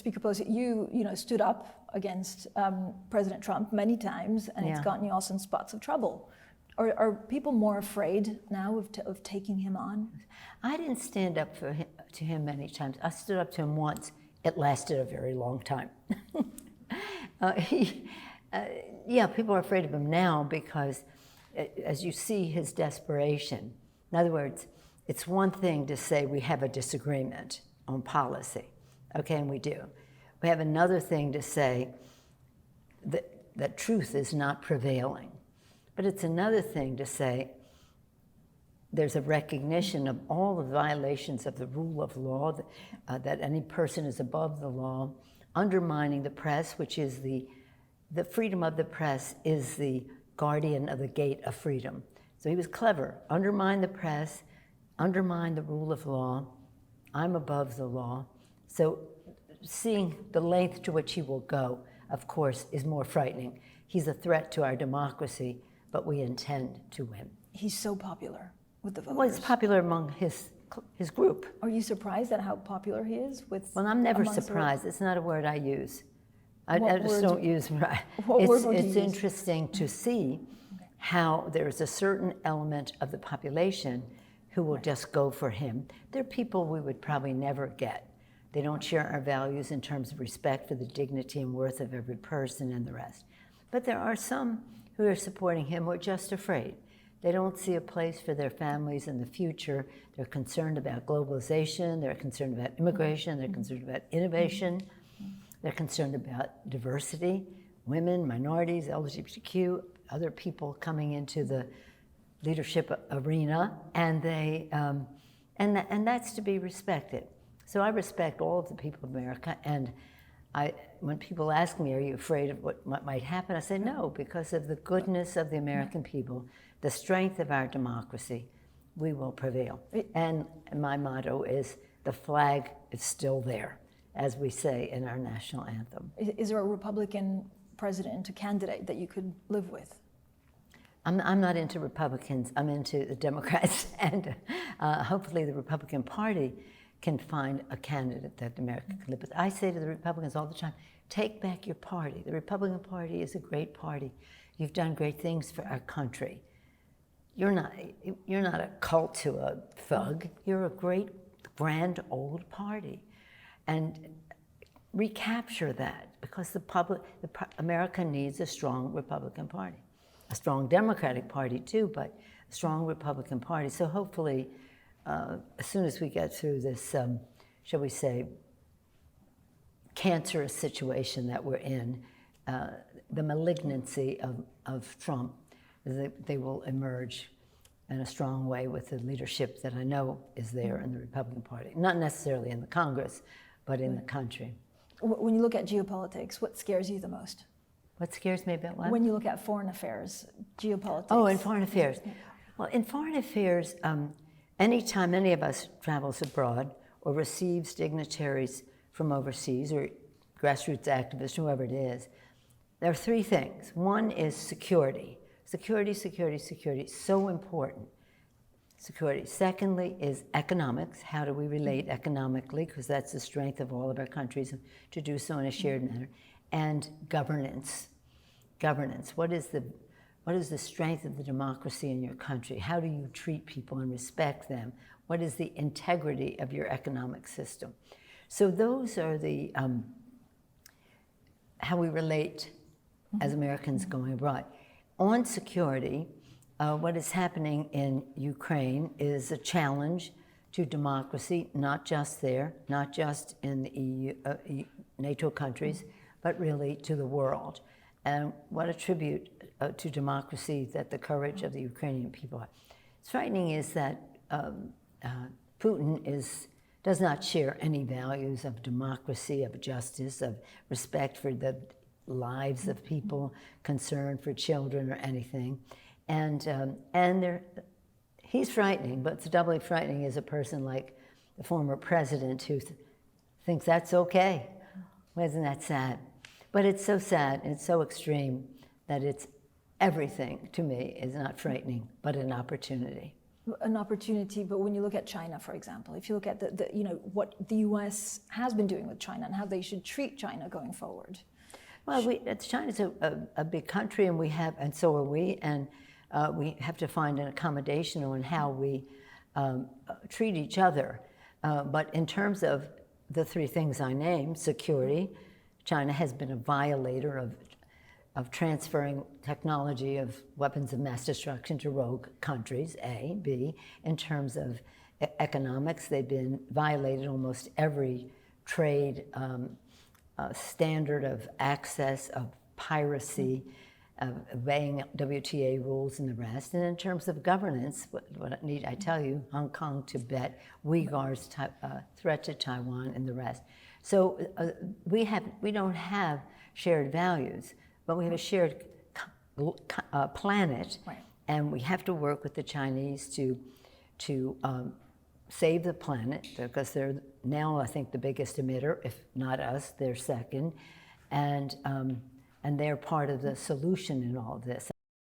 Speaker Pelosi, you stood up against President Trump many times, and it's gotten you also in spots of trouble. Are people more afraid now of taking him on? I didn't stand up to him many times. I stood up to him once. It lasted a very long time. People are afraid of him now because as you see his desperation. In other words, it's one thing to say we have a disagreement on policy, okay, and we do. We have another thing to say that truth is not prevailing. But it's another thing to say there's a recognition of all the violations of the rule of law, that any person is above the law, undermining the press, which is the freedom of the press is the guardian of the gate of freedom. So he was clever. Undermine the press, undermine the rule of law. I'm above the law. So seeing the length to which he will go, of course, is more frightening. He's a threat to our democracy, but we intend to win. He's so popular with the voters. Well, he's popular among his group. Are you surprised at how popular he is with? Well, I'm never surprised. It's not a word I use. I just don't use it. It's interesting to see how there's a certain element of the population who will just go for him. They're people we would probably never get. They don't share our values in terms of respect for the dignity and worth of every person and the rest. But there are some who are supporting him who are just afraid. They don't see a place for their families in the future. They're concerned about globalization. They're concerned about immigration. They're concerned about innovation. They're concerned about diversity, women, minorities, LGBTQ, other people coming into the leadership arena, and and that's to be respected. So I respect all of the people of America, and when people ask me, are you afraid of what might happen? I say no, because of the goodness of the American people, the strength of our democracy, we will prevail. And my motto is, the flag is still there, as we say in our national anthem. Is there a Republican president, a candidate that you could live with? I'm not into Republicans, I'm into the Democrats, and hopefully the Republican Party can find a candidate that America can live with. I say to the Republicans all the time, take back your party. The Republican Party is a great party. You've done great things for our country. You're not a cult to a thug. You're a great, grand, old party. And recapture that, because America needs a strong Republican Party. A strong Democratic Party too, but a strong Republican Party. So hopefully, as soon as we get through this, shall we say, cancerous situation that we're in, the malignancy of Trump, they will emerge in a strong way with the leadership that I know is there in the Republican Party. Not necessarily in the Congress, but in the country. When you look at geopolitics, what scares you the most? What scares me about what? When you look at foreign affairs, geopolitics. Oh, in foreign affairs. Well, in foreign affairs, anytime any of us travels abroad or receives dignitaries from overseas or grassroots activists, whoever it is, there are three things. One is security. Security, security, security, so important. Security. Secondly is economics. How do we relate economically? Because that's the strength of all of our countries, to do so in a shared manner. And governance. Governance. What is the strength of the democracy in your country? How do you treat people and respect them? What is the integrity of your economic system? So those are the how we relate as Americans going abroad. On security, what is happening in Ukraine is a challenge to democracy, not just there, not just in the EU, NATO countries, but really to the world. And what a tribute to democracy that the courage of the Ukrainian people are. What's frightening is that Putin does not share any values of democracy, of justice, of respect for the lives of people, concern for children or anything. And he's frightening, but it's doubly frightening as a person like the former president who thinks that's okay. Well, isn't that sad? But it's so sad and it's so extreme that it's everything to me is not frightening, but an opportunity. an opportunity, but when you look at China, for example, if you look at what the U.S. has been doing with China and how they should treat China going forward. Well, China's a big country, and so are we, and we have to find an accommodation on how we treat each other. But in terms of the three things I named, security, China has been a violator of transferring technology of weapons of mass destruction to rogue countries, A. B, in terms of economics, they've been violated almost every trade standard of access, of piracy, of obeying WTA rules and the rest. And in terms of governance, what need I tell you, Hong Kong, Tibet, Uyghurs, threat to Taiwan, and the rest. So we don't have shared values, but we have a shared planet, right. And we have to work with the Chinese to save the planet, because they're now, I think, the biggest emitter. If not us, they're second, and they're part of the solution in all of this.